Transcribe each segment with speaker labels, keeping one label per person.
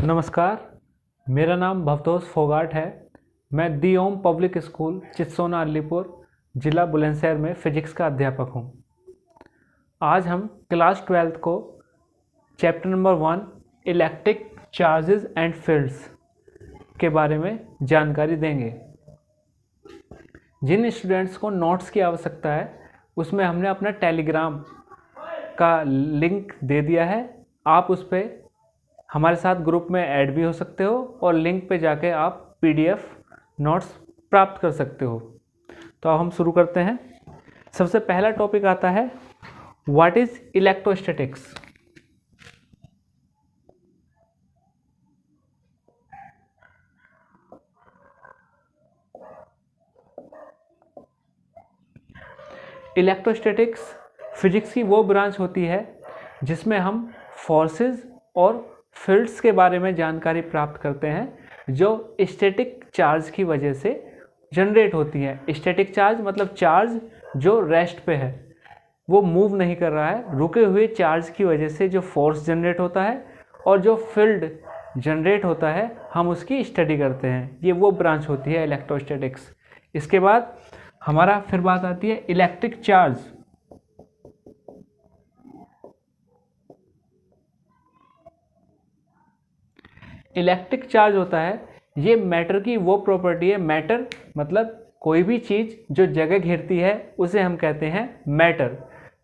Speaker 1: नमस्कार, मेरा नाम भवतोष फोगाट है। मैं दी ओम पब्लिक स्कूल चित्सोना अलीपुर ज़िला बुलंदशहर में फ़िज़िक्स का अध्यापक हूँ। आज हम क्लास 12th को chapter number 1 electric charges and fields के बारे में जानकारी देंगे। जिन स्टूडेंट्स को नोट्स की आवश्यकता है उसमें हमने अपना टेलीग्राम का लिंक दे दिया है। आप उस पर हमारे साथ ग्रुप में ऐड भी हो सकते हो और लिंक पे जाके आप पीडीएफ नोट्स प्राप्त कर सकते हो। तो अब हम शुरू करते हैं। सबसे पहला टॉपिक आता है what is electrostatics. Electrostatics physics की वो ब्रांच होती है जिसमें हम फोर्सेस और फील्ड्स के बारे में जानकारी प्राप्त करते हैं जो स्टैटिक चार्ज की वजह से जनरेट होती हैं। स्टैटिक चार्ज मतलब चार्ज जो रेस्ट पे है, वो मूव नहीं कर रहा है। रुके हुए चार्ज की वजह से जो फोर्स जनरेट होता है और जो फील्ड जनरेट होता है हम उसकी स्टडी करते हैं। ये वो ब्रांच होती है इलेक्ट्रोस्टैटिक्स। इसके बाद हमारा फिर बात आती है इलेक्ट्रिक चार्ज। इलेक्ट्रिक चार्ज होता है, ये मैटर की वो प्रॉपर्टी है। मैटर मतलब कोई भी चीज़ जो जगह घेरती है उसे हम कहते हैं मैटर।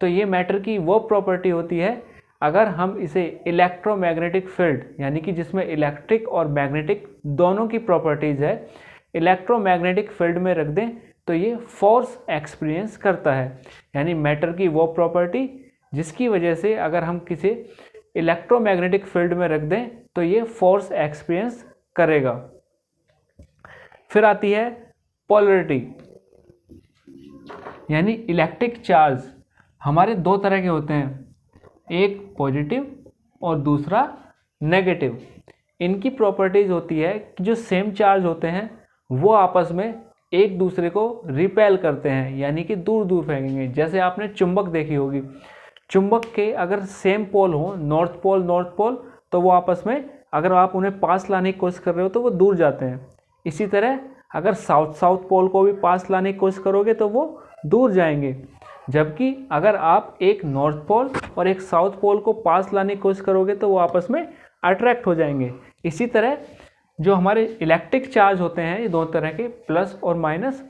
Speaker 1: तो ये मैटर की वो प्रॉपर्टी होती है अगर हम इसे इलेक्ट्रोमैग्नेटिक फील्ड यानी कि जिसमें इलेक्ट्रिक और मैग्नेटिक दोनों की प्रॉपर्टीज़ है, इलेक्ट्रोमैग्नेटिक फील्ड में रख दें तो ये फोर्स एक्सपीरियंस करता है। यानी मैटर की वो प्रॉपर्टी जिसकी वजह से अगर हम किसी इलेक्ट्रोमैग्नेटिक फील्ड में रख दें तो ये फोर्स एक्सपीरियंस करेगा। फिर आती है पोलरिटी, यानी इलेक्ट्रिक चार्ज हमारे दो तरह के होते हैं, एक पॉजिटिव और दूसरा नेगेटिव। इनकी प्रॉपर्टीज होती है कि जो सेम चार्ज होते हैं वो आपस में एक दूसरे को रिपेल करते हैं, यानी कि दूर दूर फेंकेंगे। जैसे आपने चुंबक देखी होगी, चुंबक के अगर सेम पोल हो, नॉर्थ पोल, तो वो आपस में अगर आप उन्हें पास लाने की कोशिश कर रहे हो तो वो दूर जाते हैं। इसी तरह अगर साउथ पोल को भी पास लाने की कोशिश करोगे तो वो दूर जाएंगे। जबकि अगर आप एक नॉर्थ पोल और एक साउथ पोल को पास लाने की कोशिश करोगे तो वो आपस में अट्रैक्ट हो जाएंगे। इसी तरह जो हमारे इलेक्ट्रिक चार्ज होते हैं ये दो तरह के, प्लस और माइनस।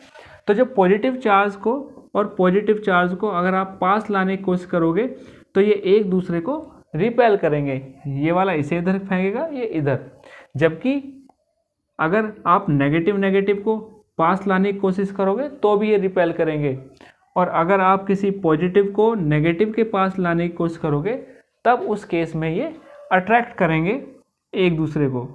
Speaker 1: तो जो पॉजिटिव चार्ज को और पॉजिटिव चार्ज को अगर आप पास लाने की कोशिश करोगे तो ये एक दूसरे को रिपेल करेंगे। ये वाला इसे इधर फेंकेगा, ये इधर। जबकि अगर आप नेगेटिव को पास लाने की कोशिश करोगे तो भी ये रिपेल करेंगे। और अगर आप किसी पॉजिटिव को नेगेटिव के पास लाने की कोशिश करोगे तब उस केस में ये अट्रैक्ट करेंगे एक दूसरे को।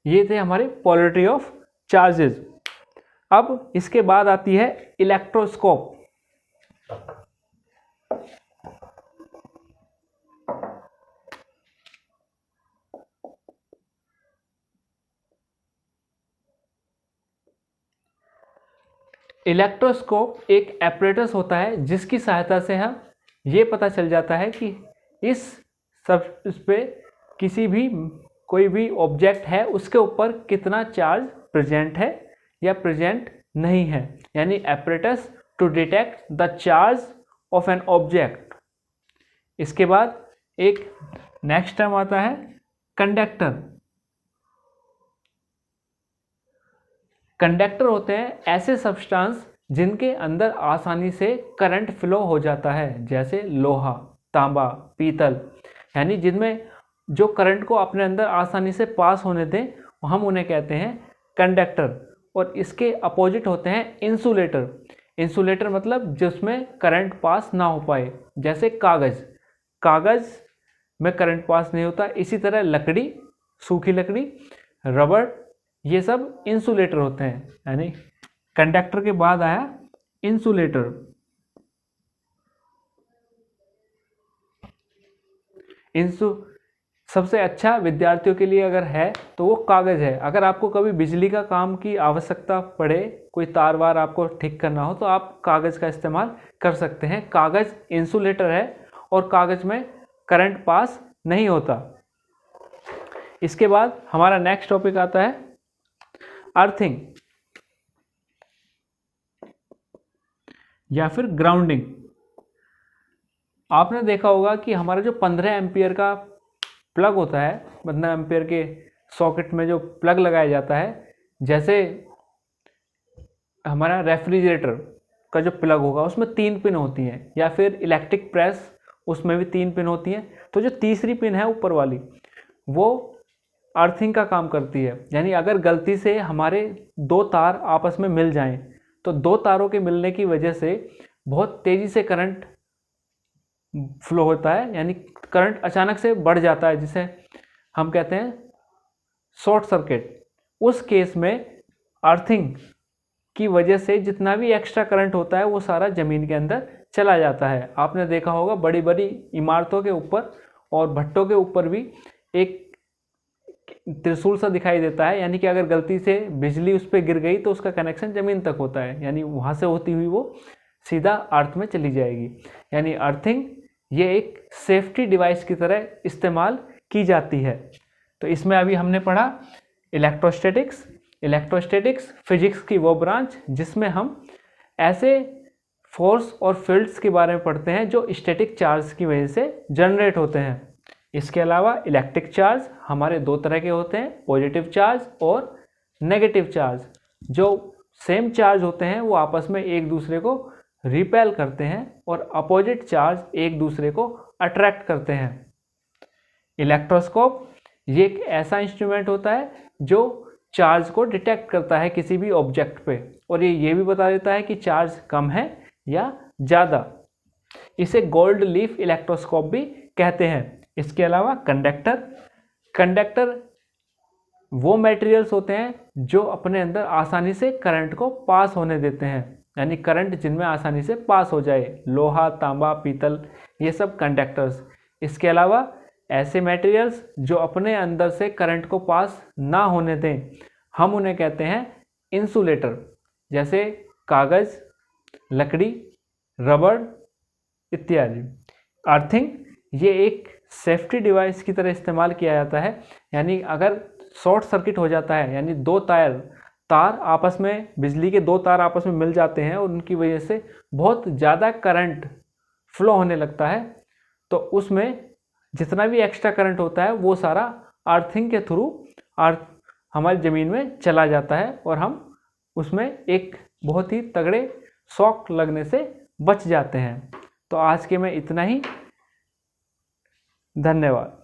Speaker 1: ये थे हमारे पोलरिटी ऑफ चार्जेस। अब इसके बाद आती है इलेक्ट्रोस्कोप। इलेक्ट्रोस्कोप एक एपरेटस होता है जिसकी सहायता से हम ये पता चल जाता है कि इस पे कोई भी ऑब्जेक्ट है उसके ऊपर कितना चार्ज प्रेजेंट है या प्रेजेंट नहीं है। यानी apparatus to detect the charge of an object. इसके बाद एक नेक्स्ट टर्म आता है कंडक्टर। कंडक्टर होते हैं ऐसे सब्सटेंस जिनके अंदर आसानी से करंट फ्लो हो जाता है, जैसे लोहा, तांबा, पीतल। यानी जिनमें जो करंट को अपने अंदर आसानी से पास होने दें हम उन्हें कहते हैं कंडक्टर। और इसके अपोजिट होते हैं इंसुलेटर। इंसुलेटर मतलब जिसमें करंट पास ना हो पाए, जैसे कागज़ में करंट पास नहीं होता। इसी तरह लकड़ी, सूखी लकड़ी, रबड़, ये सब इंसुलेटर होते हैं। यानी कंडक्टर के बाद आया इंसुलेटर। सबसे अच्छा विद्यार्थियों के लिए अगर है तो वो कागज़ है। अगर आपको कभी बिजली का काम की आवश्यकता पड़े, कोई तार वार आपको ठीक करना हो, तो आप कागज़ का इस्तेमाल कर सकते हैं। कागज़ इंसुलेटर है और कागज़ में करंट पास नहीं होता। इसके बाद हमारा नेक्स्ट टॉपिक आता है अर्थिंग या फिर ग्राउंडिंग। आपने देखा होगा कि हमारा जो 15 एम्पियर का प्लग होता है, 15 एम्पियर के सॉकेट में जो प्लग लगाया जाता है, जैसे हमारा रेफ्रिजरेटर का जो प्लग होगा उसमें 3 पिन होती हैं, या फिर इलेक्ट्रिक प्रेस उसमें भी 3 पिन होती हैं। तो जो तीसरी पिन है ऊपर वाली, वो अर्थिंग का काम करती है। यानी अगर गलती से हमारे 2 तार आपस में मिल जाएं, तो 2 तारों के मिलने की वजह से बहुत तेज़ी से करंट फ्लो होता है, यानी करंट अचानक से बढ़ जाता है, जिसे हम कहते हैं शॉर्ट सर्किट। उस केस में अर्थिंग की वजह से जितना भी एक्स्ट्रा करंट होता है वो सारा ज़मीन के अंदर चला जाता है। आपने देखा होगा बड़ी बड़ी इमारतों के ऊपर और भट्टों के ऊपर भी एक त्रिशूल सा दिखाई देता है, यानी कि अगर गलती से बिजली उस पर गिर गई तो उसका कनेक्शन ज़मीन तक होता है, यानी वहाँ से होती हुई वो सीधा अर्थ में चली जाएगी। यानी अर्थिंग ये एक सेफ्टी डिवाइस की तरह इस्तेमाल की जाती है। तो इसमें अभी हमने पढ़ा इलेक्ट्रोस्टैटिक्स। इलेक्ट्रोस्टैटिक्स फिजिक्स की वो ब्रांच जिसमें हम ऐसे फोर्स और फील्ड्स के बारे में पढ़ते हैं जो स्टैटिक चार्ज की वजह से जनरेट होते हैं। इसके अलावा इलेक्ट्रिक चार्ज हमारे 2 तरह के होते हैं, पॉजिटिव चार्ज और नेगेटिव चार्ज। जो सेम चार्ज होते हैं वो आपस में एक दूसरे को रिपेल करते हैं और अपोजिट चार्ज एक दूसरे को अट्रैक्ट करते हैं। इलेक्ट्रोस्कोप ये एक ऐसा इंस्ट्रूमेंट होता है जो चार्ज को डिटेक्ट करता है किसी भी ऑब्जेक्ट पे, और ये भी बता देता है कि चार्ज कम है या ज़्यादा। इसे गोल्ड लीफ इलेक्ट्रोस्कोप भी कहते हैं। इसके अलावा कंडक्टर वो मटेरियल्स होते हैं जो अपने अंदर आसानी से करंट को पास होने देते हैं, यानी करंट जिनमें आसानी से पास हो जाए, लोहा, तांबा, पीतल, ये सब कंडक्टर्स। इसके अलावा ऐसे मटेरियल्स जो अपने अंदर से करंट को पास ना होने दें, हम उन्हें कहते हैं इंसुलेटर, जैसे कागज़, लकड़ी, रबड़ इत्यादि। अर्थिंग ये एक सेफ्टी डिवाइस की तरह इस्तेमाल किया जाता है। यानी अगर शॉर्ट सर्किट हो जाता है, यानी 2 तार आपस में, बिजली के 2 तार आपस में मिल जाते हैं और उनकी वजह से बहुत ज़्यादा करंट फ्लो होने लगता है, तो उसमें जितना भी एक्स्ट्रा करंट होता है वो सारा अर्थिंग के थ्रू हमारी ज़मीन में चला जाता है और हम उसमें एक बहुत ही तगड़े शॉक लगने से बच जाते हैं। तो आज के में इतना ही। धन्यवाद।